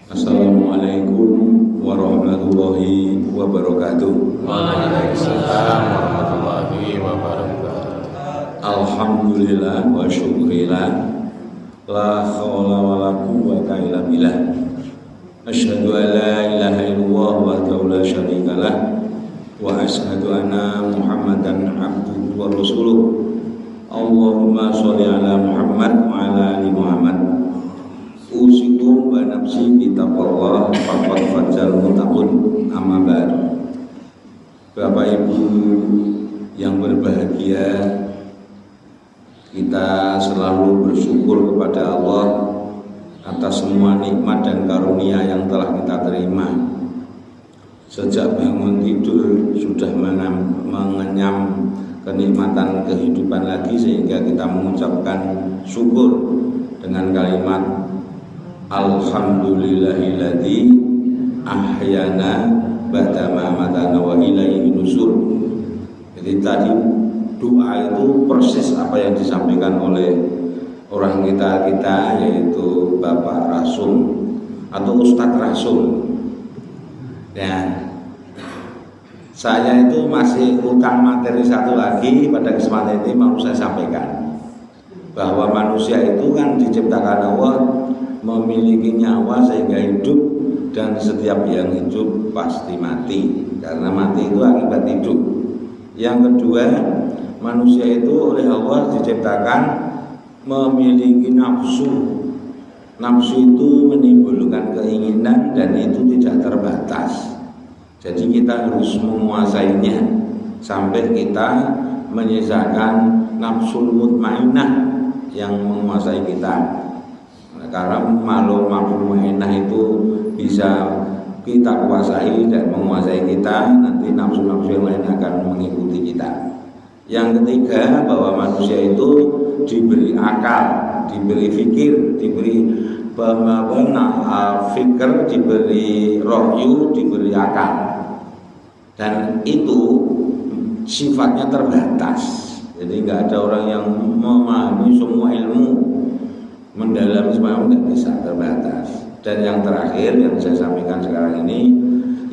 Assalamualaikum warahmatullahi wabarakatuh. Waalaikumsalam warahmatullahi wabarakatuh. Alhamdulillah wa syukrillah, la khawla wa la quwwata illa billah. Asyhadu an la ilaha illallah wa la syarikalah, wa asyhadu anna Muhammadan abduhu wa rasuluh. Allahumma sholli ala Muhammad wa ala ali Muhammad. Usikum wa nafsi bitaqwallah faqad fajal muttaqun. Amma ba'd. Bapak Ibu yang berbahagia, kita selalu bersyukur kepada Allah atas semua nikmat dan karunia yang telah kita terima. Sejak bangun tidur sudah mengenyam kenikmatan kehidupan lagi, sehingga kita mengucapkan syukur dengan kalimat Alhamdulillahilladzi ahyana ba'da ma amatana wa ilaihi nusur. Jadi tadi doa itu persis apa yang disampaikan oleh orang kita yaitu Bapak Rasul atau Ustadz Rasul. Ya, saya itu masih utang materi satu lagi. Pada kesempatan ini mau saya sampaikan bahwa manusia itu kan diciptakan Allah memiliki nyawa sehingga hidup, dan setiap yang hidup pasti mati, karena mati itu akibat hidup. Yang kedua, manusia itu oleh Allah diciptakan memiliki nafsu. Nafsu itu menimbulkan keinginan dan itu tidak terbatas. Jadi kita harus menguasainya sampai kita menyisakan nafsul mutmainnah yang menguasai kita. Karena makhluk mutmainnah itu bisa kita kuasai dan menguasai kita, nanti nafsu-nafsu yang lain akan mengikuti kita. Yang ketiga, bahwa manusia itu diberi akal, diberi fikir, diberi fikir, diberi rohyu, diberi akal, dan itu sifatnya terbatas. Jadi nggak ada orang yang memahami semua ilmu, mendalami semua ilmu, nggak bisa, terbatas. Dan yang terakhir yang saya sampaikan sekarang ini,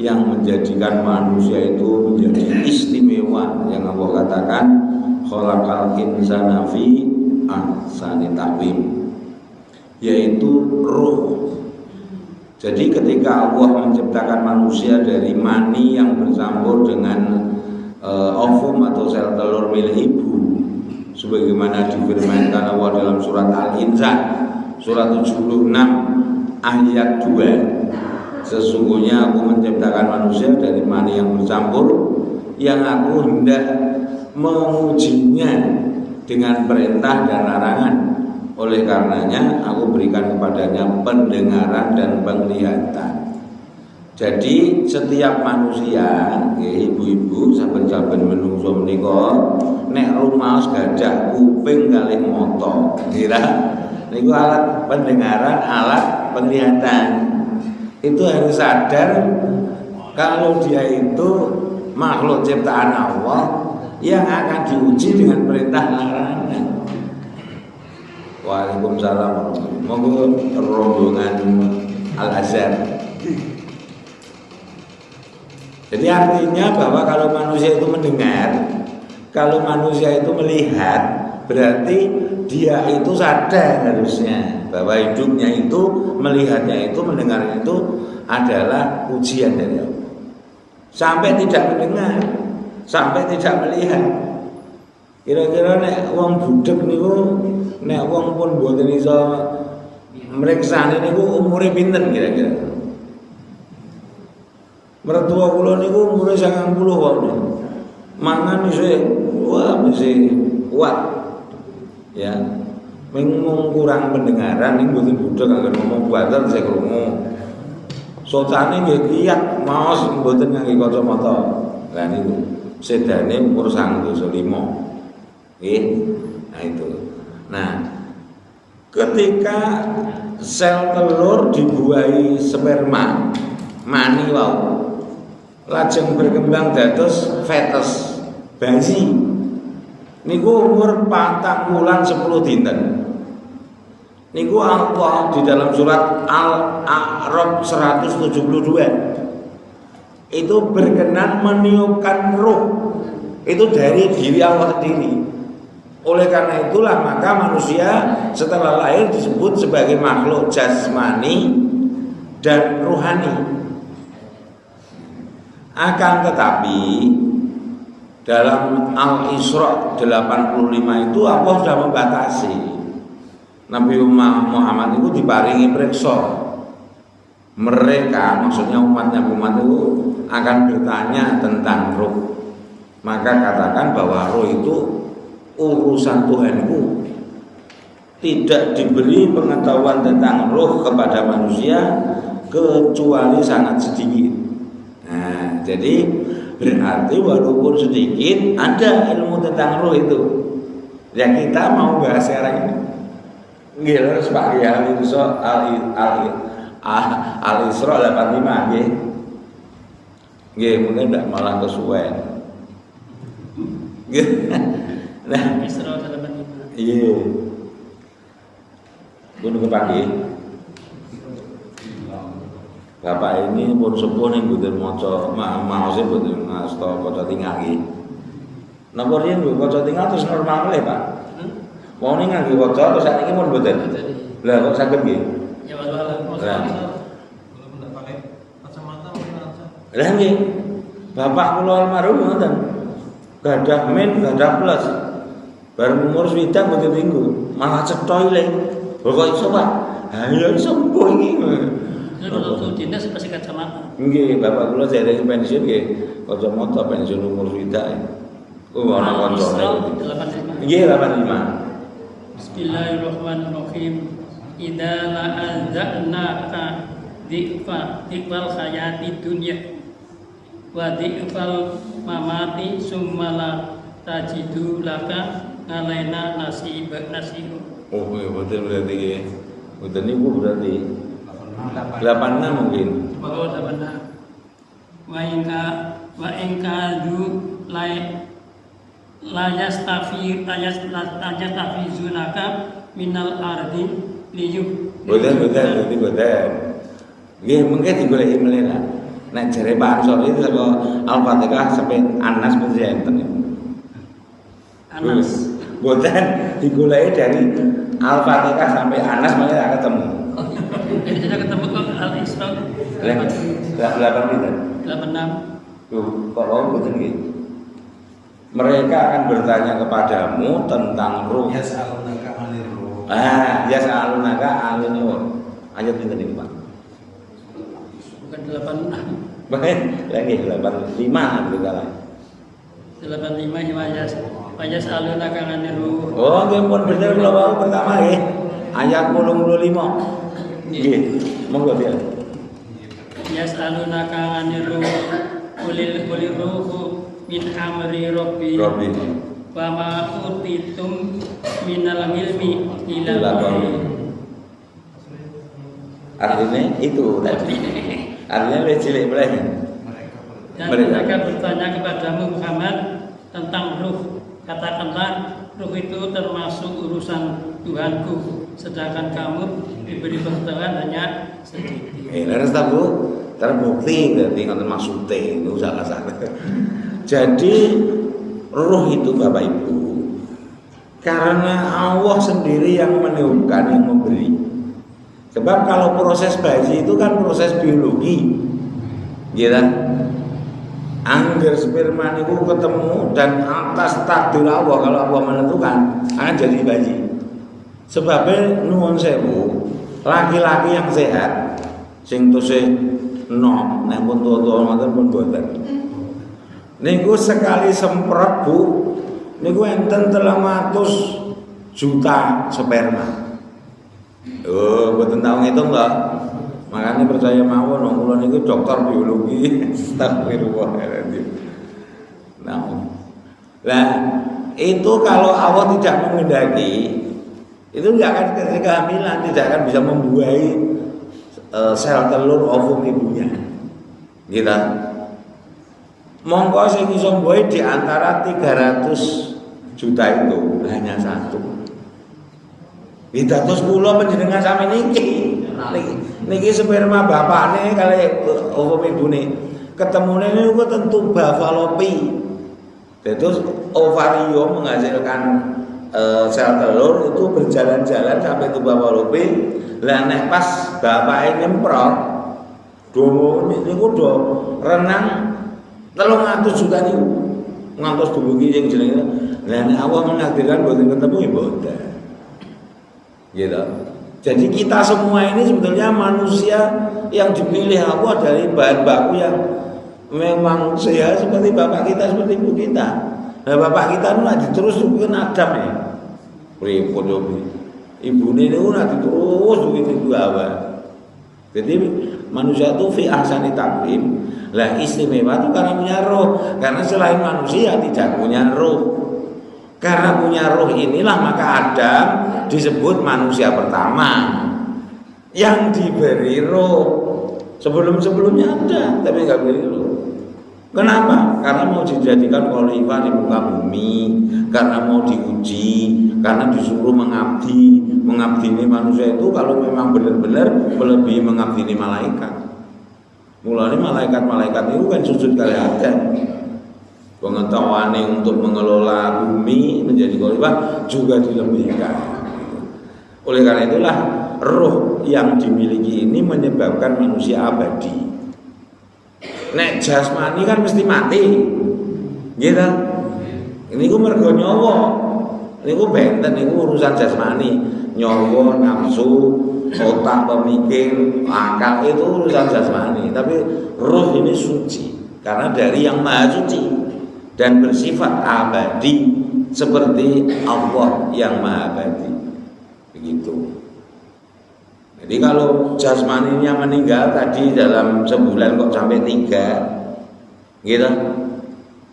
yang menjadikan manusia itu menjadi istimewa, yang Allah katakan khalaqal insana fi ahsani taqwim, yaitu ruh. Jadi ketika Allah menciptakan manusia dari mani yang bercampur dengan ovum atau sel telur milik ibu, sebagaimana difirmankan Allah dalam surat Al-Insan surat 76 ayat 2, sesungguhnya aku menciptakan manusia dari mani yang bercampur, yang aku hendak mengujinya dengan perintah dan larangan. Oleh karenanya aku berikan kepadanya pendengaran dan penglihatan. Jadi setiap manusia, ibu-ibu, saben-saben menungso menika nek rumaos gadah kuping kalih mata, kira niku alat pendengaran, alat penglihatan. Itu harus sadar kalau dia itu makhluk ciptaan Allah yang akan diuji dengan perintah larangan. Waalaikumsalam. Monggo rombongan Al-Azhar. Jadi artinya bahwa kalau manusia itu mendengar, kalau manusia itu melihat, berarti dia itu sadar harusnya bahwa hidupnya itu, melihatnya itu, mendengarnya itu adalah ujian dari Allah. Sampai tidak mendengar, sampai tidak melihat. Kira-kira nek wong budek niku, nek wong pun mboten iso mriksani niku umure pinten kira-kira? Mertua kula niku umure 90 wae. Mangan isih kuat. Ya. Mung kurang pendengaran niku mboten budek, anggen ngomong buatan saya krungu. Sotane nggih kiyat maos mboten ngangge kacamata. Lah niku sedane umur 95. Nah itu. Nah, ketika sel telur dibuahi sperma, mani wau, lajeng berkembang dados fetus, bayi. Niku umur 4 bulan 10 dinten. Niku Allah di dalam surat Al-A'raf 172 itu berkenan meniupkan ruh itu dari diri Allah sendiri. Oleh karena itulah maka manusia setelah lahir disebut sebagai makhluk jasmani dan ruhani. Akan tetapi dalam Al-Isra 85 itu Allah sudah membatasi. Nabi Muhammad itu diparingi periksa. Mereka, maksudnya umatnya umat itu akan bertanya tentang ruh. Maka katakan bahwa ruh itu urusan Tuhanku. Tidak diberi pengetahuan tentang ruh kepada manusia kecuali sangat sedikit. Nah, jadi berarti walaupun sedikit ada ilmu tentang ruh itu. Ya kita mau bahas sekarang ini. Nggih harus Pak ya Al-Isra 85 nggih. Nggih mungkin ndak malah kesuwen. Nggih. Nah, Isra 85. iya. Gunung pagi. Bapak ini pun sepuh nih butuh moco, maksudnya butuh ngasto koco tinggal gitu. Nomor ini koco tinggal terus normal boleh Pak. Mau nih nggak koco terus saat ini pun butuh. Lah kok sakit gitu? Ya walau pakai kacamata mungkin aja. Lah nih, bapak pulau almarhum ngoten. Gadah min, gadah plus. Baru umur swida butuh minggu, malah cetoi le. Pokok iso Pak. Ayo sembuh iki. waktu dinas pasti kacamata. Nggih, bapak kula dereng pensiun nggih. Kacamata pensiun umur swida. Ana kancane. 85. Nggih, 85. Bismillahirrahmanirrahim. Idza la'adza'naka diqal hayati dunya wa diqal mamati summa la tajidu laka ngalaina nasib. Oh, iya betul berarti nggih. Betul niku berarti 86 mungkin. Bahwa benar. Wa ingka du layas tafizunaka minal ardi liyub. Betul berarti betul. Nggih, mungkin digoleki melena. Nek jare Pak Ansor itu saka Al-Fatihah sampai Anas pun enten. Anas. Boten digoleki dari Al-Fatihah sampai Anas malah tak ketemu. Jadi sudah ketemu kok Al-Isra 86. 86. Tuh, kok mau boten nggih. Mereka akan bertanya kepadamu tentang ruh. Yas'alunaka 'anil ruh. Yas'alunaka 'anil ruh. Ayat pinten iki, Pak? Bukan 86. Baik, lagi 85 gitu kalah. 85 Wayas alunaka 'anil ruh. Oh, nggih pun bener kula wau pertama nggih. Ayat 85. Nggih, monggo dia. Yas'alunaka 'anil ruh. Qulil ruhu min amri rabbi. Wa ma utitum minal ilmi illa qalil. Artinya itu tadi. Artinya lebih cilik boleh. Dan mereka bertanya kepadamu Muhammad tentang ruh. Katakanlah ruh itu termasuk urusan Tuhanku, sedangkan kamu diberi pengetahuan hanya sedikit. Harus tahu terbukti berarti ngoten maksude itu salah-salah. Jadi ruh itu Bapak Ibu karena Allah sendiri yang meniupkan, yang memberi. Sebab kalau proses bayi itu kan proses biologi, gitu. Angger sperma itu ketemu dan atas takdir Allah kalau Allah menentukan akan jadi bayi. Sebabnya nuwun sewu, laki-laki yang sehat, sing tuse nom, nek pun tua-tua ngoten pun boten. Niku sekali semprot Bu, niku enten 300 juta sperma. Oh, boten tau ngitung lho. Makanya percaya mawon wong kula niku dokter biologi. Astagfirullahaladzim. Nah, itu kalau Allah tidak menghendaki, itu tidak akan kehamilan, tidak akan bisa membuahi sel telur ovum ibunya. Gitu. Monggo sing iso mbuahi di antara 300 juta itu hanya satu. Dados kula panjenengan sami niki. Niki sperma bapakne kali ibune. Ketemune niku tentu bafalopi. Dados ovarium menghasilkan sel telur itu berjalan-jalan sampai tubuh bafalopi. Lah nek pas bapake nyemprot domo niku do renang 300 juta niku. Ngantos dumugi sing jenenge. Lah nek Allah menakdirkan boten ketemu ya boten. Gitu. Jadi kita semua ini sebetulnya manusia yang dipilih Allah dari bahan baku yang memang sehat seperti bapak kita, seperti ibu kita. Nah, bapak kita itu nanti terus bikin Adam ya. Repot ibu ini nanti terus bikin awal. Jadi manusia itu fi ahsani taqwim. Lah istimewa itu karena punya roh. Karena selain manusia tidak punya roh. Karena punya roh inilah maka Adam disebut manusia pertama yang diberi roh. Sebelum-sebelumnya ada, tapi nggak beri roh. Kenapa? Karena mau dijadikan khalifah di muka bumi, karena mau diuji, karena disuruh mengabdi. Mengabdi ini manusia itu kalau memang benar-benar melebihi mengabdi ini malaikat. Mulanya malaikat-malaikat itu kan sujud kali Adam. Pengetahuan untuk mengelola bumi menjadi khalifah juga dilebihkan. Oleh karena itulah roh yang dimiliki ini menyebabkan manusia abadi. Nek jasmani kan mesti mati, gitu. Ini ku mergo nyawa, ini ku benten, ini ku urusan jasmani, nyawa, nafsu, otak, pemikir, akal itu urusan jasmani. Tapi roh ini suci karena dari yang maha suci dan bersifat abadi seperti Allah yang maha abadi. Begitu. Jadi kalau jasmaninya meninggal tadi dalam sebulan kok sampai 3, gitu.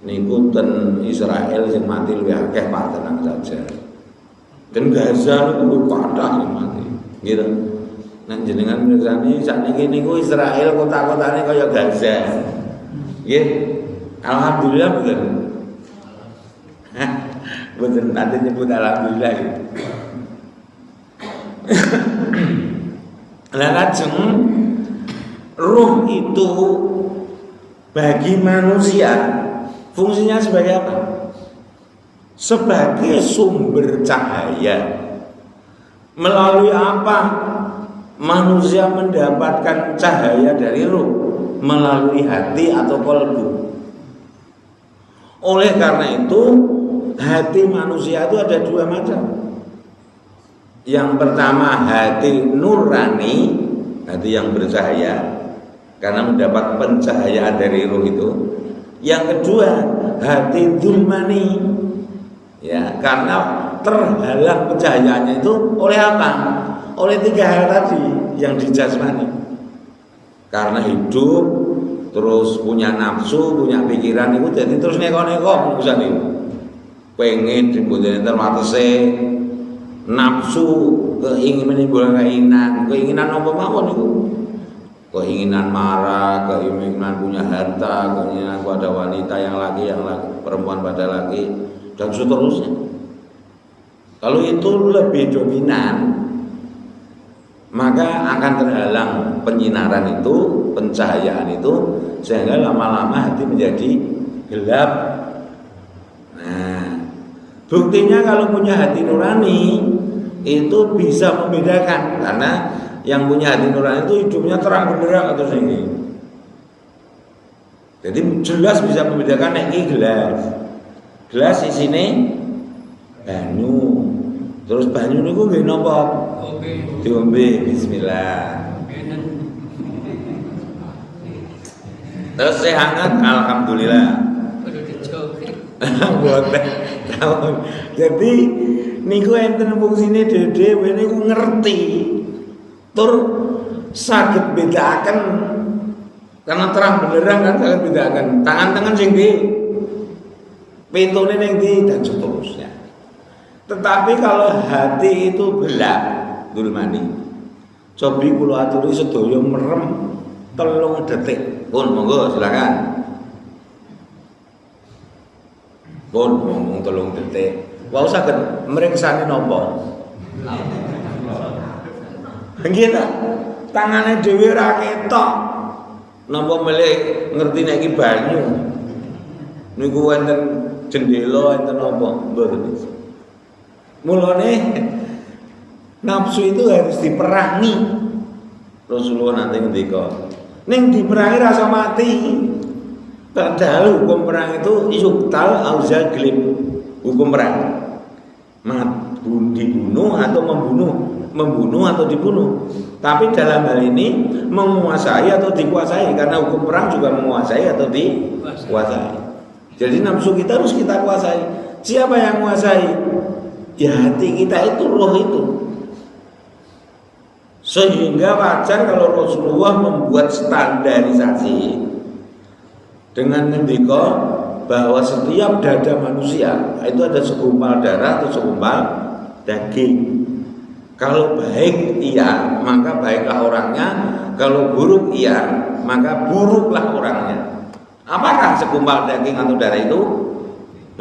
Niku ten Israel yang mati lebih akeh Pak, tenang saja. Dan Gaza itu kathah yang mati, gitu. Nek jenengan mirsani sakniki niku Israel kota-kotane kaya Gaza. Nggih. Alhamdulillah betul. Betul nanti nyebut alhamdulillah. Lah lajeng ruh itu bagi manusia fungsinya sebagai apa? Sebagai sumber cahaya. Melalui apa manusia mendapatkan cahaya dari ruh? Melalui hati atau qalbu. Oleh karena itu hati manusia itu ada 2 macam. Yang pertama hati nurani, hati yang bercahaya karena mendapat pencahayaan dari ruh itu. Yang kedua hati dzulmani, ya karena terhalang pencahayaannya itu oleh apa? Oleh 3 hal tadi yang dijasmani. Karena hidup terus punya nafsu, punya pikiran itu jadi terus neko-neko urusan itu. Pengen dibutuhin termatese nafsu, menimbulkan keinginan apa mawon itu. Keinginan marah, keinginan punya harta, keinginan pada wanita yang laki, perempuan pada laki dan seterusnya. Kalau itu lebih dominan, maka akan terhalang penyinaran itu, pencahayaan itu, sehingga lama-lama hati menjadi gelap. Nah, buktinya kalau punya hati nurani itu bisa membedakan, karena yang punya hati nurani itu hidupnya terang benderang atau sini. Jadi jelas bisa membedakan ini gelas di sini banyu, terus banyu niku nggih napa? Diombe bismillah. Terus saya hangat alhamdulillah. Jadi niku enten fungsine dhewe niku ngerti. Tur saged bedaken karena terang benderang kan saged bedaken. Tangan-tangan sing ndi? Pintune ning ndi dan seterusnya. Tetapi kalau hati itu gelap, dzulmani. Cobi kula aturi sedaya merem 3 detik. Pun monggo silakan. Pun ngomong 3 detik. Wau saged mriksani napa? Gitu. Tangane dhewe ra ketok. Napa melih ngerti nek iki banyu. Niku wonten jendela enten apa? Mboten. Mulane nafsu itu harus diperangi. Rasulullah nanti ngendika, ning diperangi rasa mati. Padahal hukum perang itu yuktal auzaglib. Hukum perang dibunuh atau membunuh atau dibunuh. Tapi dalam hal ini menguasai atau dikuasai, karena hukum perang juga menguasai atau dikuasai. Jadi nafsu kita harus kita kuasai. Siapa yang menguasai? Ya hati kita itu, roh itu. Sehingga wajar kalau Rasulullah membuat standarisasi dengan ngendika bahwa setiap dada manusia itu ada segumpal darah atau segumpal daging. Kalau baik iya, maka baiklah orangnya. Kalau buruk iya, maka buruklah orangnya. Apakah segumpal daging atau darah itu?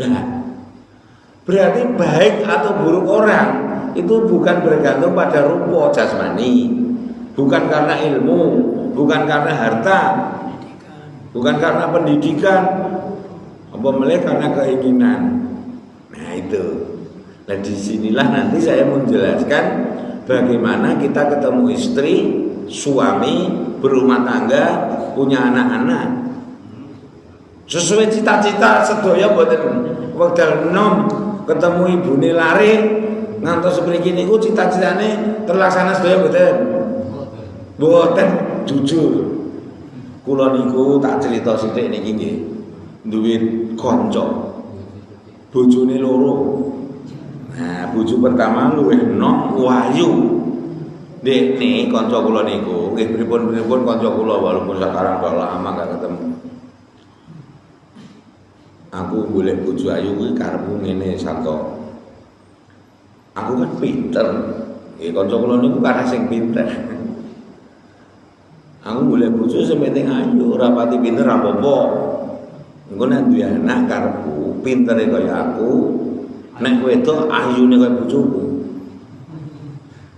Nah, berarti baik atau buruk orang itu bukan bergantung pada rupa jasmani, bukan karena ilmu, bukan karena harta, bukan karena pendidikan, apa meleh karena keinginan. Nah itu. Nah disinilah nanti saya menjelaskan bagaimana kita ketemu istri, suami, berumah tangga, punya anak-anak. Sesuai cita-cita sedaya mboten wekdal enom ketemu ibune lare ngantos mriki niku cita-citane terlaksana sedaya mboten. Mboten jujur. Kula niku tak crita sithik niki nggih. Duwe kanca. Bojone loro. Nah, bojo pertama luwih enom wayu. Dekne kanca kula niku, nggih pripun-pripun kanca kula walaupun sekarang udah lama gak ketemu. Aku golek bojo ayu kuwi karepku ngene Santo. Aku kan pinter. Kanca kula niku karena sing pinter. Aku golek bojo sing penting ayu, ora pati pinter apa-apa. Engko nek duwe anak karepku pintere kaya aku, nek wedok ayune kaya bojoku.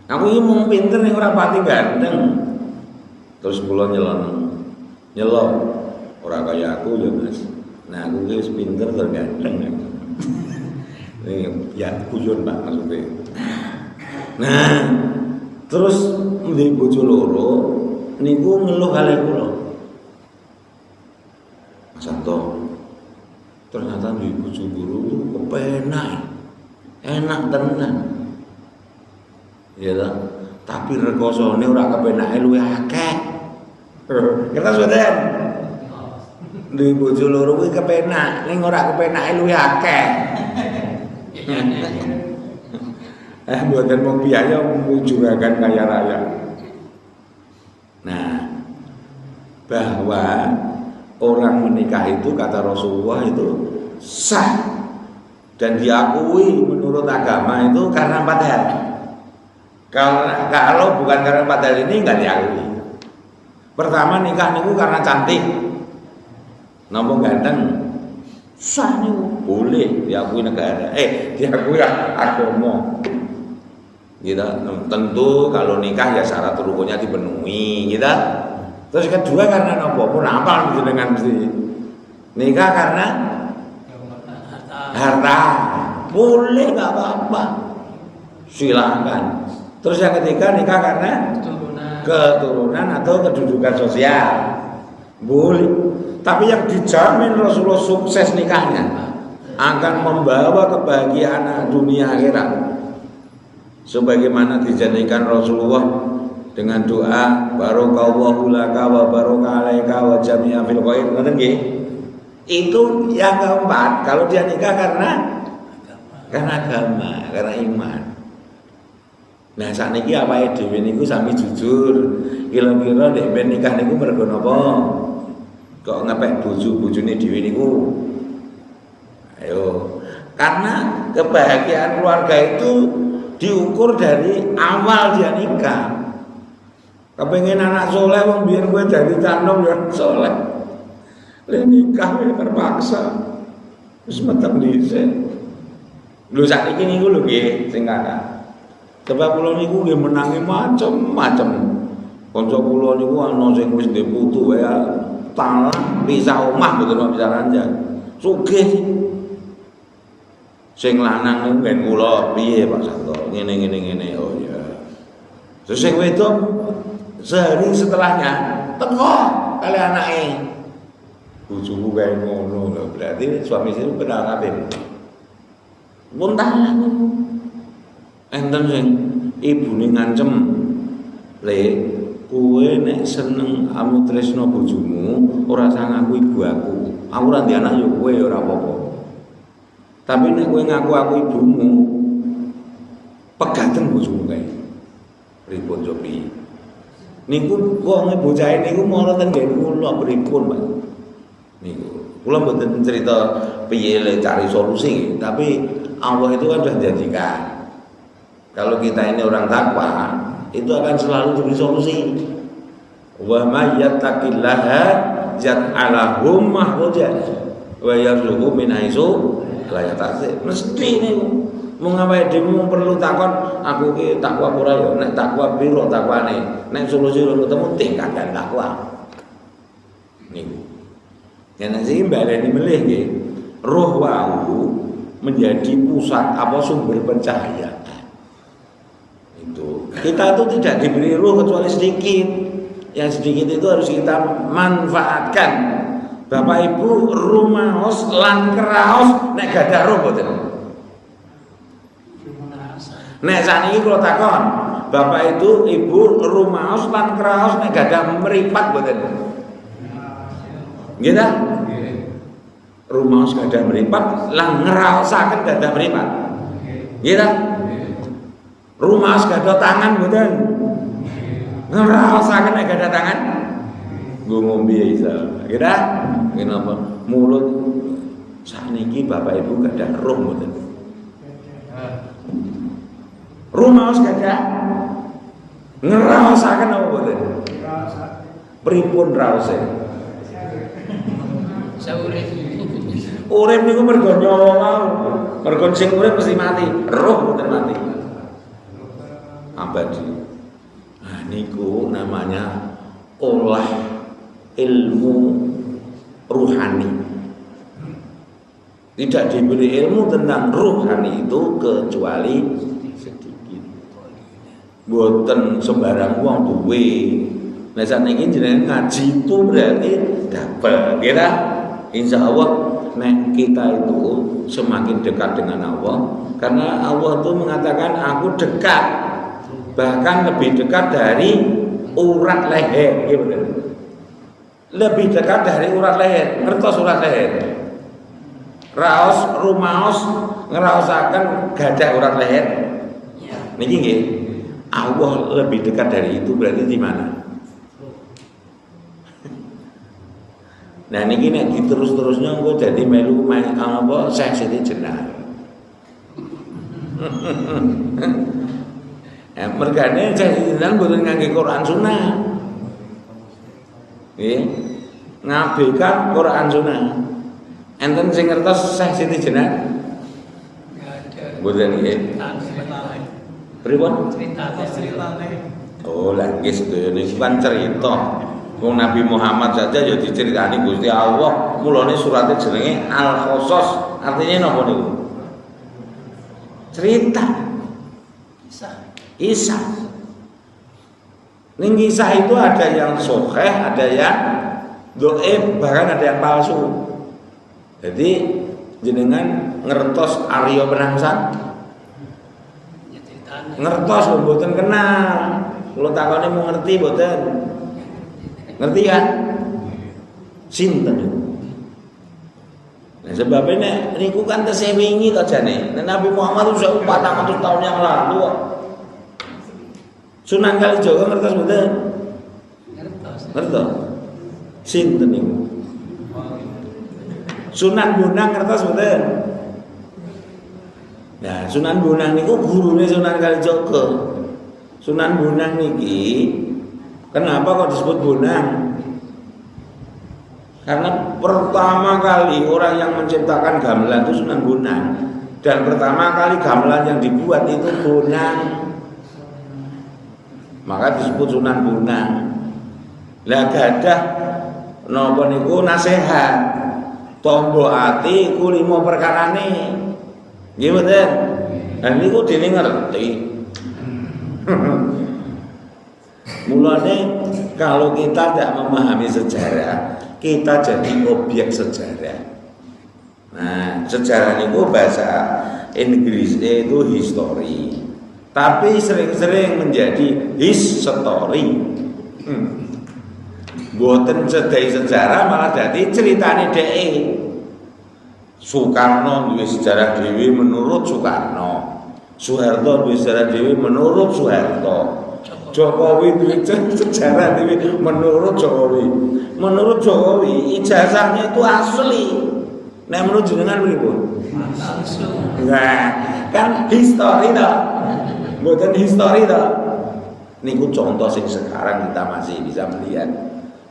Aku iki mung pinter ning ora pati ganteng. Terus kula nyelon ora kaya aku ya Mas. Nah aku wis pinter tur ganteng. Ya kuyon Pak maksudnya. Nah, terus ndek bojo loro niku ngeluh kalih kula. Mas Santo, ternyata ndek bojo loro kepenak. Enak tenan. Ya ta? Tapi rekosone ora kepenake luwih akeh. Kita sudah duwe bojo loro kuwi kepenak, ning ora kepenake luwih akeh. Mboten mung biaya juragan kaya raya. Nah, bahwa orang menikah itu kata Rasulullah itu sah dan diakui menurut agama itu karena 4 hal. Kalau bukan karena 4 hal ini enggak diakui. Pertama nikah niku karena cantik. Nampak ganteng, sah nih boleh diakui negara, diakui agama. Gitu. Tentu kalau nikah ya syarat rukunnya dipenuhi, gitu. Terus kedua karena nopo pun apa gitu dengan mesti nikah karena harta, boleh nggak apa-apa, silakan. Terus yang ketiga nikah karena keturunan atau kedudukan sosial, boleh. Tapi yang dijamin Rasulullah sukses nikahnya akan membawa kebahagiaan dunia akhirat. Sebagaimana dijanjikan Rasulullah dengan doa barokallahu laka wa baraka alaika wa jami'a fil khair. Ngoten nggih. Itu yang keempat, kalau dia nikah karena agama, karena iman. Nah, sakniki awake dhewe niku sami jujur. Kira-kira nek ben nikah niku mergo napa? Kok ngepek bojone dhewe niku. Ayo, karena kebahagiaan keluarga itu diukur dari awal dia nikah. Kepengen anak soleh, wong biar gue jadi canom ya soleh. Le nikah ya terpaksa. Terus metem dhisik. Lho sakniki niku lho nggih sing kakak. Sebab kula niku nggih menangi macem-macem. Kanca kula niku ana sing wis ndek putu wae talak pisah omah mboten bisa ranjang. Sugih. Sing lanang niku nggen kula, piye Pak Santo? Ngene. Oh ya. Terus sing wedok sehari setelahnya teko kali anake. Bojoku kae ngono lho, berarti suami istri kenal kabeh. Pun talak. Enten sing ibune ngancem, "Le, kowe nek seneng amu tresno bojomu, ora usah ngaku ibu aku. Aku ora ndek anak yo kowe ora apa-apa. Tapi nek kowe ngaku aku ibumu, pegaten bojomu kae." Pripun cobi? Niku wong bocah niku mara teng nggen kula pripun, Pak? Niku. Kula mboten cerita piye le cari solusi, tapi Allah itu kan sudah janjikan. Kalau kita ini orang takwa, itu akan selalu diberi solusi. Wa may yattaqillaha yaj'alhu makhrajan wa yarzuqhu min haitsu la yahtasib. Mesti niku mung awake dhewe perlu takon, aku ki takwa ora ya? Nek takwa piro takwane? Nek solusi ora ketemu tingkatkan takwa. Niku. Yen sing baleni melih nggih, roh wau menjadi pusat apa sumber pencahayaan. Kita itu tidak diberi ruh kecuali sedikit. Yang sedikit itu harus kita manfaatkan. Bapak Ibu rumaos lan kraos nek gadah roh mboten. Nek saniki kula takon, Bapak itu Ibu rumaos lan kraos nek gadah mripat mboten. Nggih ta? Rumaos gadah mripat lan ngraosaken gadah mripat. Nggih ta? Rumah gada tangan mboten. Ngraosaken nek gada tangan. Nggo ngombe isa. Kira kenapa mulut sakniki Bapak Ibu gada roh mboten. Rumah gada ngraosaken apa mboten? Pripun raose? Saurip. Urip niku mergo nyawa. Mergo sing urip mesti mati, roh mboten mati. Abadi. Nah, niku namanya olah ilmu ruhani. Tidak diberi ilmu tentang ruhani itu kecuali sedikit. Mboten sembarang wong duwe. Lah sakniki jenengan ngaji itu berarti dapat, kira insyaallah nek kita itu semakin dekat dengan Allah, karena Allah itu mengatakan aku dekat. Bahkan lebih dekat dari urat leher, gitu. Lebih dekat dari urat leher, ngertos urat leher. Raos, rumaos, ngeraosaken gadah urat leher. Niki nggih, Allah lebih dekat dari itu berarti di mana? Nah niki nek diterus-terusnya engko dadi melu apa seksine jenar. Mergane jenengan mboten ngangge Quran Sunnah. Nggih. Ngabaikan Quran Sunnah. Enten sing ngertos Syekh Siti Jenar? Mboten nggih. Pripun? Ceritane. Oh, lah nggih sedaya niku kan cerita. Wong Nabi Muhammad saja ya diceritani Gusti Allah. Mulane surate jenenge Al-Qasas. Artinya napa niku? Cerita. Kisah. Ning kisah itu ada yang sahih, ada yang dhaif, bahkan ada yang palsu. Jadi jenengan ngertos Arya Penangsang? Ngertos lho mboten kenal. Kula takone mau ngerti mboten? Ngerti kan? Sinten niku? Nah sebabnya niku kan tesih wingi to jane. Nabi Muhammad itu 400 tahun yang lalu. Sunan Kalijaga ngertos mboten? Ngertos. Sinten niku? Sunan Bonang ngertos mboten? Nah, Sunan Bonang niku gurune Sunan Kalijaga. Sunan Bonang niki kenapa kok disebut Bonang? Karena pertama kali orang yang menciptakan gamelan itu Sunan Bonang. Dan pertama kali gamelan yang dibuat itu bonang. Maka disebut Sunan Bonang. Lah gadah napa niku nasihat. Tombo ati iku 5 perkarane. Nggih mboten? Lah niku dene ngerti. Mulane kalau kita tidak memahami sejarah, kita jadi objek sejarah. Nah, sejarah itu bahasa Inggris itu history, tapi sering-sering menjadi history. Boten sedai sejarah malah jadi ceritane dhek. Soekarno duwe sejarah dhewe menurut Soekarno. Soeharto duwe sejarah dhewe menurut Soeharto. Jokowi duwe sejarah dhewe menurut Jokowi. Menurut Jokowi ijazahnya itu asli. Nek menurut jenengan pripun? Nah, kan history toh. Mboten history toh. Niku contoh sing sekarang kita masih bisa melihat.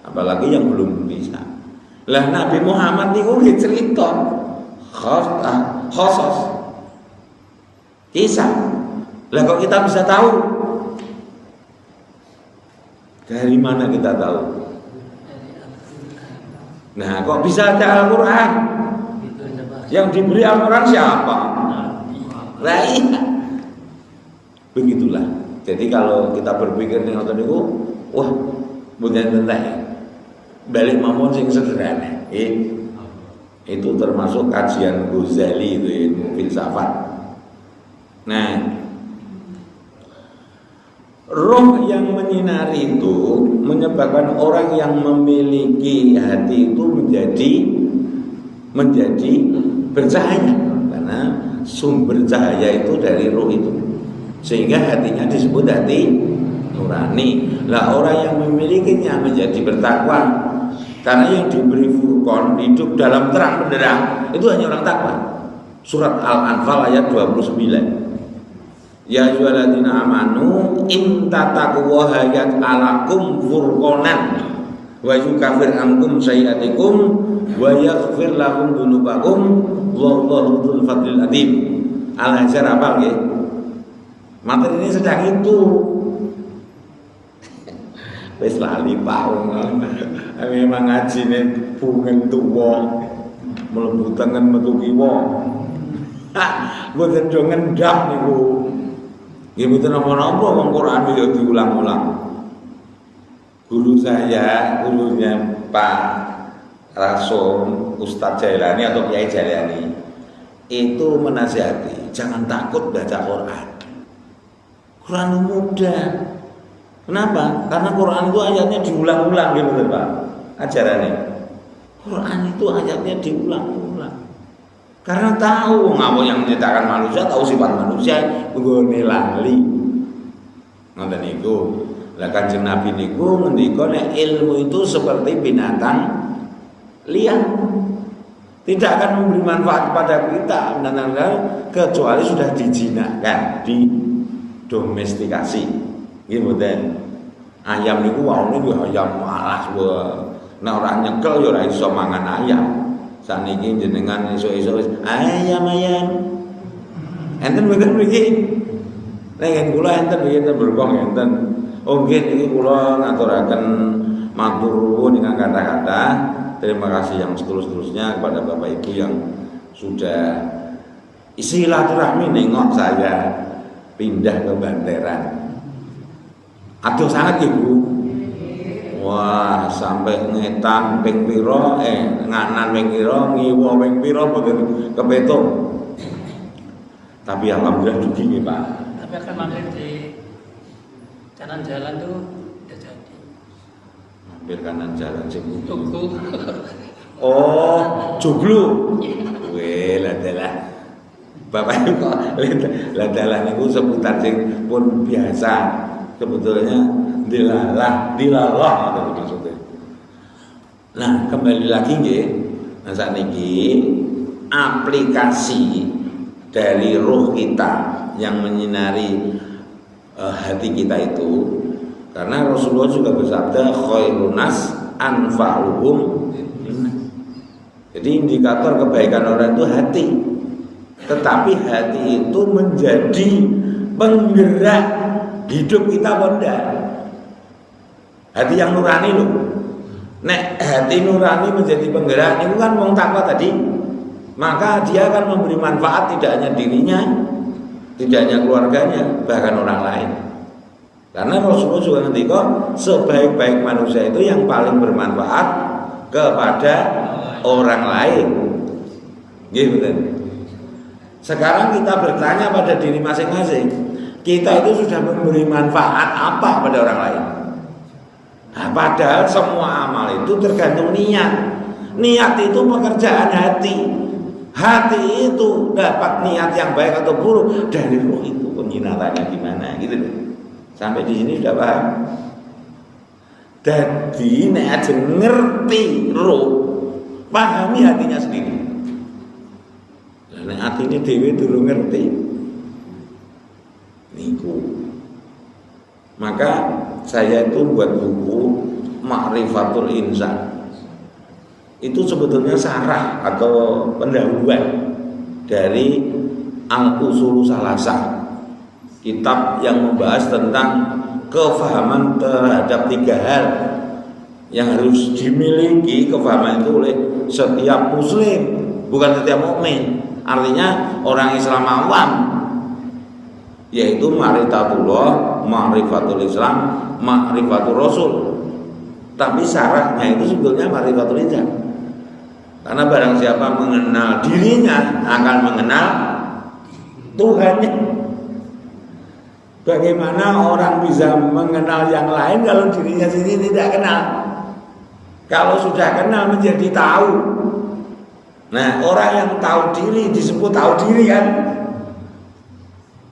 Apalagi yang belum bisa. Lah Nabi Muhammad niku nggih cerita khusus kisah. Lah kok kita bisa tahu? Dari mana kita tahu? Nah, kok bisa ada Al-Quran? Yang diberi Al-Quran siapa? Lah iya. Begitulah. Jadi kalau kita berpikir ning ngoten niku, wah, mboten entek. Balik mawon sing sederhana. Itu termasuk kajian Ghazali itu ilmu filsafat. Nah, roh yang menyinari itu menyebabkan orang yang memiliki hati itu menjadi bercahaya, karena sumber cahaya itu dari roh itu, sehingga hatinya disebut hati nurani. Lah orang yang memilikinya menjadi bertakwa, karena yang diberi furqan hidup dalam terang benderang itu hanya orang takwa. Surat Al-Anfal ayat 29. Ya ayyuhalladzina amanu in tattaqwa yaj'alakum furqanan wa yukaffir ankum sayyi'atikum wa yaghfir lakum dzunubakum wallahu dzul fadlil adzim. Al-Hajar apa nggih? Materi ini sedang itu. Wis lali Pak. Memang ngajine bungen tuwa mlebu tengen metu kiwa. Mboten do ngendap niku. Nggih mboten napa-napa wong Quran yo diulang-ulang. Gurunya Pak Rasul Ustadz Jailani atau Kiai Jailani itu menasihati, jangan takut baca Quran. Quran mudah. Kenapa? Karena Quran itu ayatnya diulang-ulang gitu Pak. Ajarannya. Quran itu ayatnya diulang-ulang. Karena tahu ngapa yang menciptakan manusia, tahu sifat manusia, nggone lali. Ngoten niku. Lah Kanjeng Nabi niku ngendika nek ilmu itu seperti binatang liar. Tidak akan memberi manfaat kepada kita kecuali sudah dijinakkan, didomestikasi. Nggih mboten. Ayam niku waune ayam malas wae. Nek ora nyekel ya ora iso mangan ayam. Saniki jenengan esuk-esuk ayam. Enten mboten mriki. Nek kula enten nggih berkong enten. Oh nggih niki kula ngaturaken matur nuwun ingkang kata-kata. Terima kasih yang seterus-terusnya kepada Bapak Ibu yang sudah silaturahmi nengok saya pindah ke Banteran. Aduh sangat Ibu. Wah, sampai ngetan ping pira nganan ping pira, ngiwa ping pira mboten kepetung. Tapi alhamdulillah dugi nggih, Pak. Tapi akan mampir di kanan jalan tuh udah jadi. Mampir kanan jalan sing Tugu. Oh, joglo. Weh, ladalah. Bapak Ibu kok ladalah niku sebutan sing pun biasa. Sebetulnya dilalah atau maksudnya. Nah, kembali lagi nggih. Nah, saat ini aplikasi dari roh kita yang menyinari hati kita itu, karena Rasulullah juga bersabda khairun nas anfa'uhum. Jadi indikator kebaikan orang itu hati. Tetapi hati itu menjadi penggerak hidup kita benda. Hati yang nurani loh. Nek hati nurani menjadi penggerak itu kan wong takwa tadi, maka dia akan memberi manfaat tidak hanya dirinya, tidak hanya keluarganya, bahkan orang lain. Karena Rasulullah juga ngendika sebaik-baik manusia itu yang paling bermanfaat kepada orang lain. Gitu kan. Sekarang kita bertanya pada diri masing-masing, kita itu sudah memberi manfaat apa pada orang lain? Nah, padahal semua amal itu tergantung niat. Niat itu pekerjaan hati. Hati itu dapat niat yang baik atau buruk dari roh itu penyinarannya gimana gitu loh. Sampai di sini sudah paham. Jadi nek aja ngerti roh, pahami hatinya sendiri. Nek atine dhewe durung ngerti niku. Maka saya itu buat buku Ma'rifatul Insan. Itu sebetulnya sarah atau pendahuluan dari Al-Usulu Salasah, kitab yang membahas tentang kefahaman terhadap 3 hal yang harus dimiliki kefahaman itu oleh setiap muslim, bukan setiap mukmin. Artinya orang Islam awam, yaitu ma'rifatullah, ma'rifatul Islam, ma'rifatul Rasul. Tapi syaratnya itu sebetulnya ma'rifatul insan. Karena barang siapa mengenal dirinya akan mengenal Tuhannya. Bagaimana orang bisa mengenal yang lain kalau dirinya sendiri tidak kenal? Kalau sudah kenal menjadi tahu. Nah, orang yang tahu diri disebut tahu diri kan?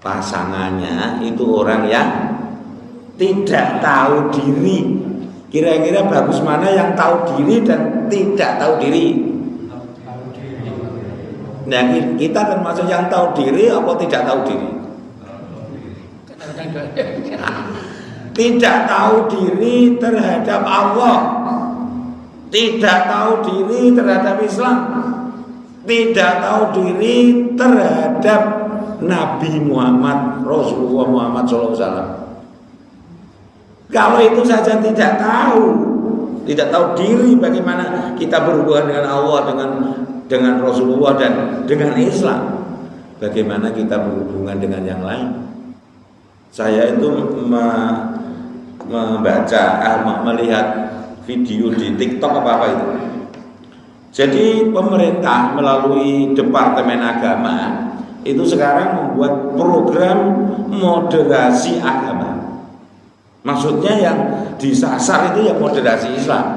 Pasangannya itu orang yang tidak tahu diri. Kira-kira bagus mana yang tahu diri dan tidak tahu diri? Nah, kita termasuk yang tahu diri atau tidak tahu diri? Tidak tahu diri terhadap Allah, tidak tahu diri terhadap Islam, tidak tahu diri terhadap Nabi Muhammad, Rasulullah Muhammad SAW. Kalau itu saja tidak tahu diri, bagaimana kita berhubungan dengan Allah, dengan Rasulullah dan dengan Islam? Bagaimana kita berhubungan dengan yang lain? Saya itu melihat video di TikTok apa itu. Jadi pemerintah melalui Departemen Agama itu sekarang membuat program moderasi agama. Maksudnya yang disasar itu yang moderasi Islam.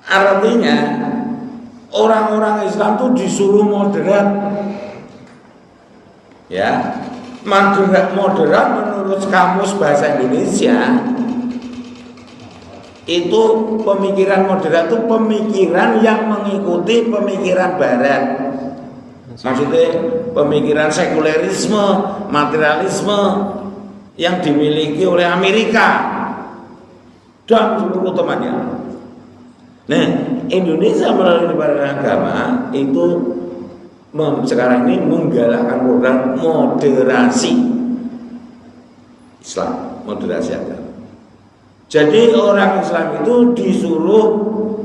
Artinya orang-orang Islam itu disuruh moderat. Ya, moderat menurut Kamus Bahasa Indonesia itu pemikiran moderat itu pemikiran yang mengikuti pemikiran Barat. Maksudnya pemikiran sekulerisme, materialisme yang dimiliki oleh Amerika dan seluruh temannya. Nah, Indonesia melalui Departemen Agama itu sekarang ini menggalakkan program moderasi Islam, moderasi agama. Jadi orang Islam itu disuruh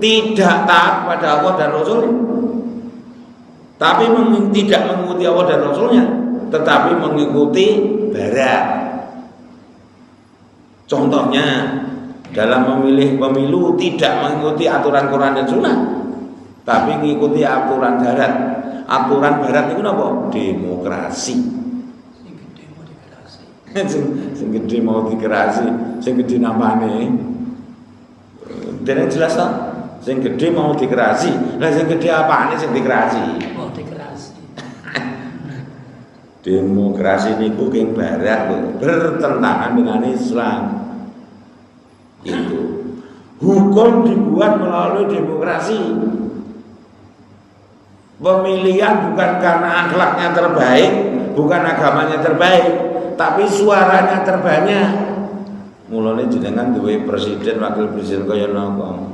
tidak taat pada Allah dan Rasul, tapi tidak mengikuti Allah dan Rasulnya, tetapi mengikuti Barat. Contohnya dalam memilih pemilu tidak mengikuti aturan Quran dan Sunnah, tapi mengikuti aturan Barat. Aturan Barat itu apa? Demokrasi. Sing gede mau dikerasi, sing gede nampane. Dene jelas ta? Sing gede mau dikerasi. Lah sing gede apane sing dikerasi? Mau dikerasi. Demokrasi niku king Barat bertentangan dengan Islam. Itu hukum dibuat melalui demokrasi. Pemilihan bukan karena akhlaknya terbaik, bukan agamanya terbaik, tapi suaranya terbanyak. Mulane jenengan duwe presiden, wakil presiden kaya napa.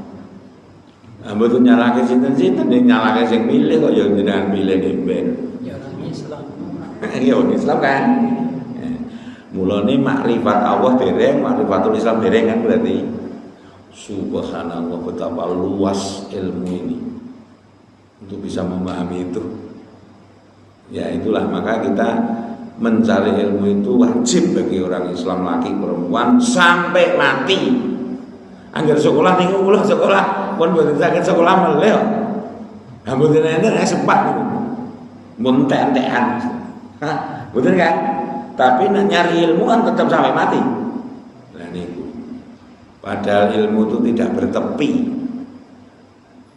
Mboten nyalahke sinten-sinten, ning nyalahke sing milih kok ya jenengan pilih ben. Ya orang Islam. Ya orang Islam kan. Mulane makrifat Allah dereng, makrifatul Islam dereng kan berarti. Subhanallah betapa luas ilmu ini untuk bisa memahami itu. Ya itulah maka kita mencari ilmu itu wajib bagi orang Islam laki perempuan sampai mati. Angger sekolah niku kula sekolah pun boten saged sekolah meleh. Mboten enten sempat niku. Mun entek-entekan. Hah, betul kan? Tapi nak nyari ilmu kan tetap sampai mati. Nah niku. Padahal ilmu itu tidak bertepi.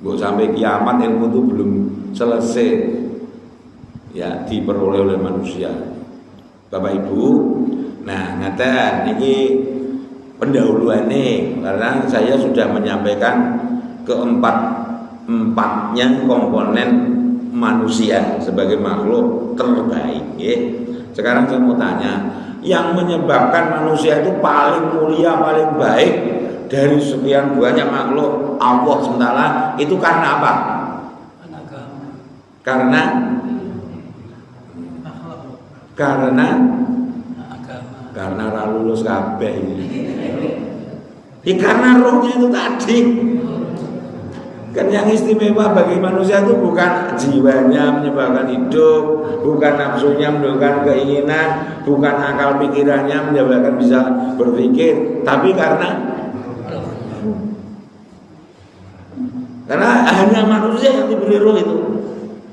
Mbok sampai kiamat ilmu itu belum selesai ya diperoleh oleh manusia. Bapak Ibu, nah ngaten ini pendahuluannya karena saya sudah menyampaikan keempat-empatnya komponen manusia sebagai makhluk terbaik ya. Sekarang saya mau tanya, yang menyebabkan manusia itu paling mulia, paling baik dari sekian banyak makhluk Allah sementara itu karena apa? Karena lulus kabeh ini. Karena rohnya itu tadi. Kan yang istimewa bagi manusia itu bukan jiwanya menyebabkan hidup, bukan nafsunya menyebabkan keinginan, bukan akal pikirannya menyebabkan bisa berpikir, tapi karena hanya manusia yang diberi roh itu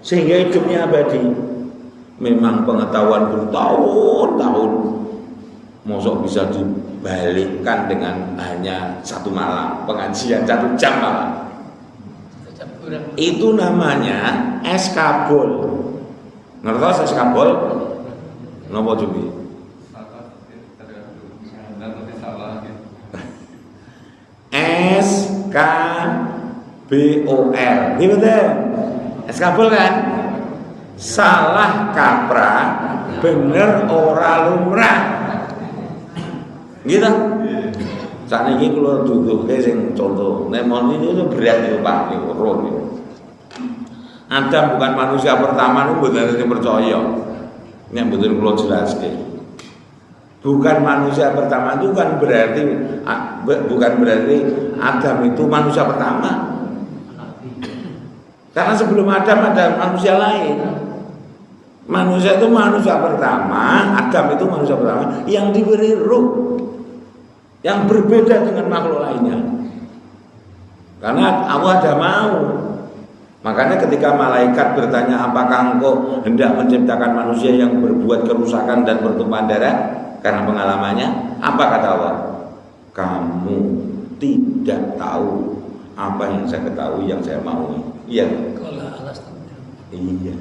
sehingga hidupnya abadi. Memang pengetahuan bertahun-tahun mosok bisa dibalikkan dengan hanya satu malam pengajian 1 jam malam. Itu namanya eskabul. Ngertos eskabul? Napa Jumi? SKBOL. Gimana? Eskabul kan? Salah kaprah, bener ora lumrah. Gitu. Saat ini kalau duduk sing contoh, nemon ini itu berat itu Pak, ini roh ini. Adam bukan manusia pertama, itu benar yang percaya. Ini yang betul kalau jelaskan. Bukan manusia pertama itu bukan berarti Adam itu manusia pertama. Karena sebelum Adam ada manusia lain. Manusia itu manusia pertama, Adam itu manusia pertama yang diberi ruh, yang berbeda dengan makhluk lainnya. Karena Allah ada mau. Makanya ketika malaikat bertanya, apakah engkau hendak menciptakan manusia yang berbuat kerusakan dan bertumpahan darah? Karena pengalamannya, apa kata Allah? Kamu tidak tahu apa yang saya ketahui, yang saya mau. Iya. Iya.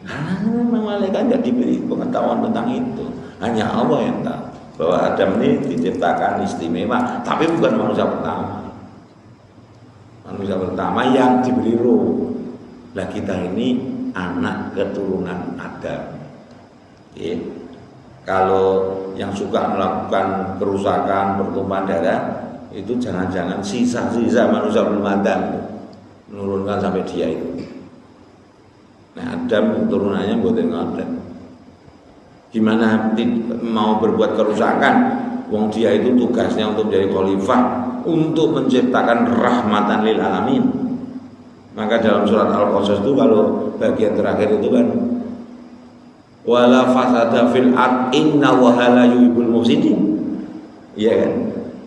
Karena memang malaikat tidak diberi pengetahuan tentang itu. Hanya Allah yang tahu bahwa Adam ini diciptakan istimewa, tapi bukan manusia pertama. Manusia pertama yang diberi roh. Lah kita ini anak keturunan Adam. Ya. Kalau yang suka melakukan kerusakan, pertumpahan darah, itu jangan-jangan sisa-sisa manusia belum Adam menurunkan sampai dia itu. Nah Adam turunannya buatan ngoten. Gimana mau berbuat kerusakan? Wong dia itu tugasnya untuk menjadi khalifah, untuk menciptakan rahmatan lil alamin. Maka dalam surat Al-Qasas itu kalau bagian terakhir itu kan wala fasada fil ard inna wa la yuhibbul mufsidin. Iya kan?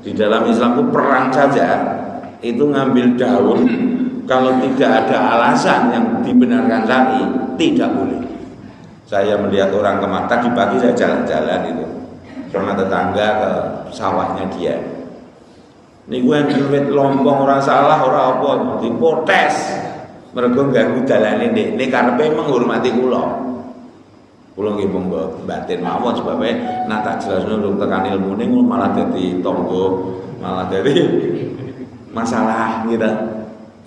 Di dalam Islam itu perang saja itu ngambil daun kalau tidak ada alasan yang dibenarkan syar'i tidak boleh. Saya melihat orang ke mata di pagi saya jalan-jalan itu sama tetangga ke sawahnya dia. Ini gue yang duit lompong orang salah orang apa diprotes. Mereka ganggu dalane ini karena menghormati kula. Kula nggih monggo batin mawon sebabnya nak tak jelasno untuk tekan ilmune malah dadi tonggo, malah dari masalah gitu.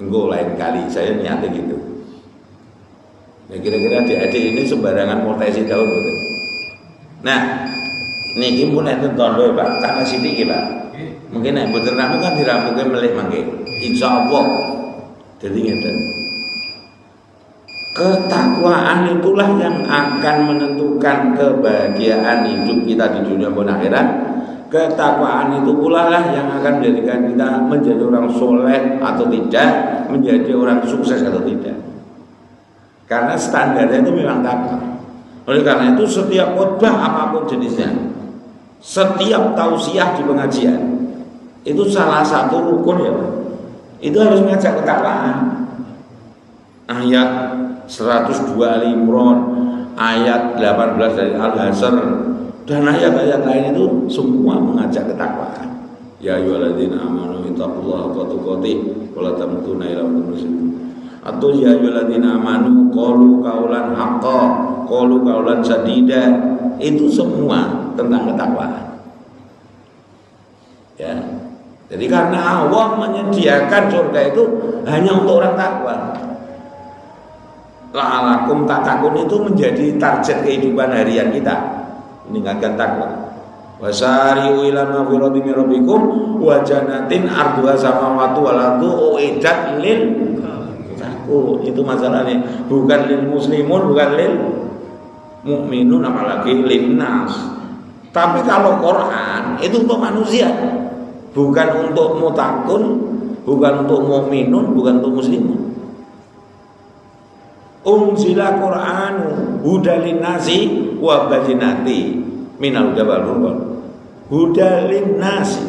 Engko lain kali saya niatnya gitu. Nah kira-kira adik-adik ini sembarangan mutasi daun betul. Nah, niki pun enten tondo Pak, karena sithik Pak. Mungkin nek mboten rampung kan dirampunge melih mangke. Insyaallah. Dadi ngeten. Ketakwaan itulah yang akan menentukan kebahagiaan hidup kita di dunia maupun akhirat. Ketakwaan itu pula lah yang akan menjadikan kita menjadi orang soleh atau tidak, menjadi orang sukses atau tidak. Karena standarnya itu memang takwa. Oleh karena itu setiap khotbah apapun jenisnya, setiap tausiah di pengajian, itu salah satu rukun ya, itu harus mengajak ketakwaan. Ayat 102 Al-Imran, ayat 18 dari Al-Hasr, dan ayat-ayat lain itu semua mengajak ketakwaan. Ya ayyuhalladzina amanu ittaqullaha haqqa tuqatih wa la tamutunna illa wa antum muslimun. Atau ya ayyuhalladzina amanu qalu qaulan haqqa, qalu qaulan sadida. Itu semua tentang ketakwaan. Ya. Jadi karena Allah menyediakan surga itu hanya untuk orang takwa. La'alakum tatakun itu menjadi target kehidupan harian kita, meningkatkan takwa. Wasari'u ila maghfiratin min rabbikum wa jannatin arduha samawati wal ardu uiddat lil takun. Itu masalahnya, bukan lil muslimun, bukan lil mukminun, apalagi lin nas. Tapi kalau Quran itu untuk manusia, bukan untuk mutakun, bukan untuk mukminun, bukan untuk muslimun. Unzila Qur'anu hudalin nasi wa bayyinati minal huda wal furqan. Hudalin nasi,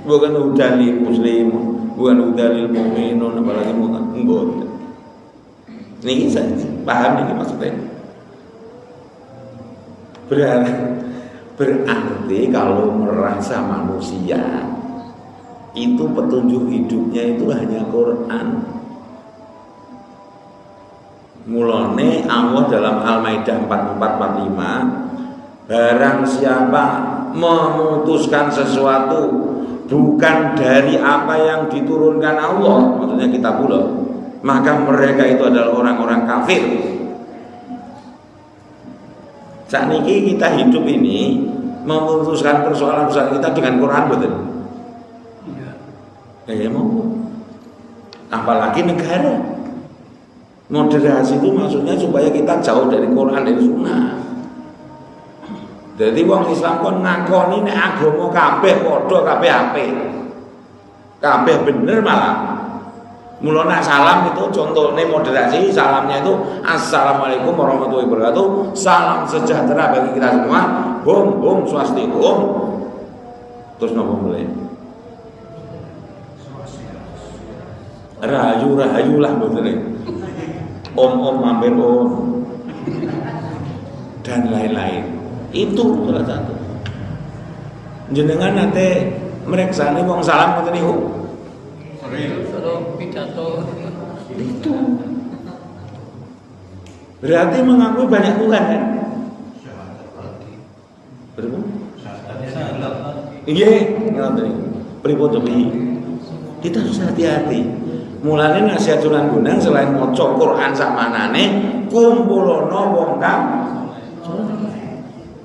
bukan hudalil muslim, bukan hudalil mukminun, apalagi mutakun. Ini saya paham ini maksudnya. Berarti kalau merasa manusia itu petunjuk hidupnya itu hanya Quran. Mulane Allah dalam Al-Maidah 44:45, barang siapa memutuskan sesuatu bukan dari apa yang diturunkan Allah, maksudnya kitabullah, maka mereka itu adalah orang-orang kafir. Saat ini kita hidup ini memutuskan persoalan-persoalan kita dengan Quran, betul? Ya mau. Apalagi negara. Moderasi itu maksudnya supaya kita jauh dari Quran dan Sunnah. Jadi wong Islam kon ngakoni nek agama kabeh padha kabeh apik. Kabeh bener malah. Mula nak salam itu contohnya moderasi, salamnya itu Assalamualaikum warahmatullahi wabarakatuh. Salam sejahtera bagi kita semua. Om swastiastu. Terus nopo mulai? Rahayu lah betul. Om mampir om dan lain-lain. Itu salah satu. Jenengan nanti mereksani wong salam ngoten niku. Pidato itu. Berarti mengakui banyak Tuhan kan? Berapa? Iya, ngoten niku. Pripun to piye? Kita harus hati-hati. Mulane nasihat Sunan Bonang selain maca Quran sak manane kumpulono wong kang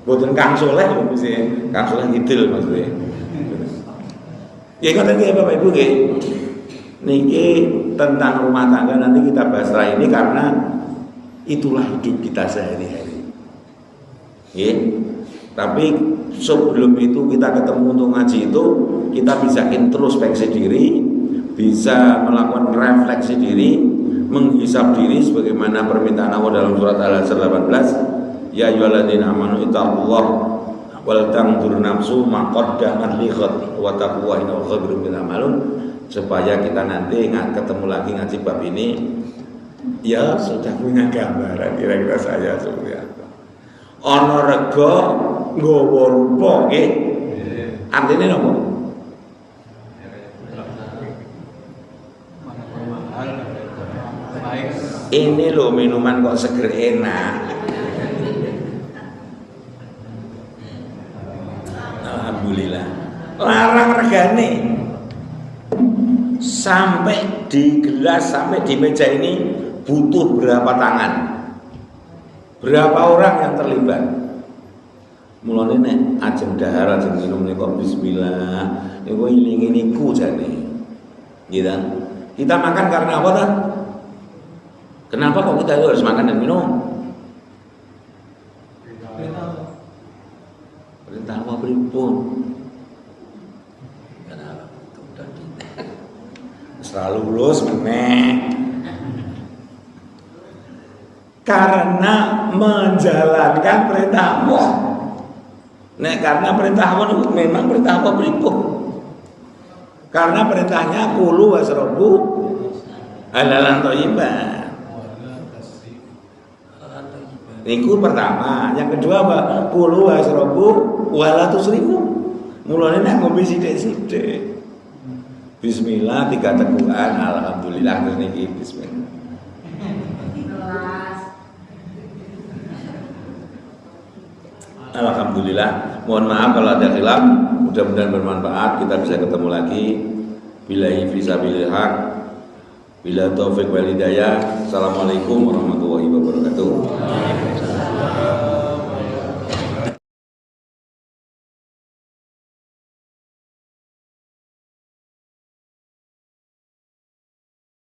boten kang saleh mesti kang saleh ngidil maksudnya. Ya ngoten nggih Bapak Ibu nggih. Niki tentang rumah tangga nanti kita bahas setelah ini karena itulah hidup kita sehari-hari. Nggih. Tapi sebelum itu kita ketemu untuk ngaji itu kita bisa introspeksi diri, bisa melakukan refleksi diri, menghisab diri sebagaimana permintaan Allah dalam surat Al-Hasr 18, ya ayyuhalladzina amanu ittaqullaha wal tanzur nafsu ma qaddamat lighad wa taqwa innahu khabirun bima ta'malun, supaya kita nanti ketemu lagi ngaji bab ini ya sudah punya gambaran kira-kira saya seperti apa. Ana rega nggawa rupa nggih. Artine napa? Ini loh minuman kok seger enak. Alhamdulillah. Larang regane. Sampai di gelas, sampai di meja ini butuh berapa tangan? Berapa orang yang terlibat? Mulane nek ajeng dahar ajeng minum niku bismillah. Niku iling-ilingku jane. Gitu. Kita makan karena apa ta? Kenapa kok kita itu harus makan dan minum? Perintah apa pripun? Selalu lulus meneh. Karena menjalankan perintahmu. Nek karena perintahmu itu memang perintah apa pripun? Karena perintahnya kulu wasrobu halalan thayyiban. Niku pertama, yang kedua apa? Kulu wasrobu wala tusrifu. Mulane nek ngombe sithik-sithik. Bismillah 3 teguhan, alhamdulillah terus niki bismillah. Alhamdulillah. Mohon maaf kalau ada khilaf, mudah-mudahan bermanfaat. Kita bisa ketemu lagi. Billahi fisabilillah. Bila taufik wal hidayah. Assalamualaikum warahmatullahi wabarakatuh.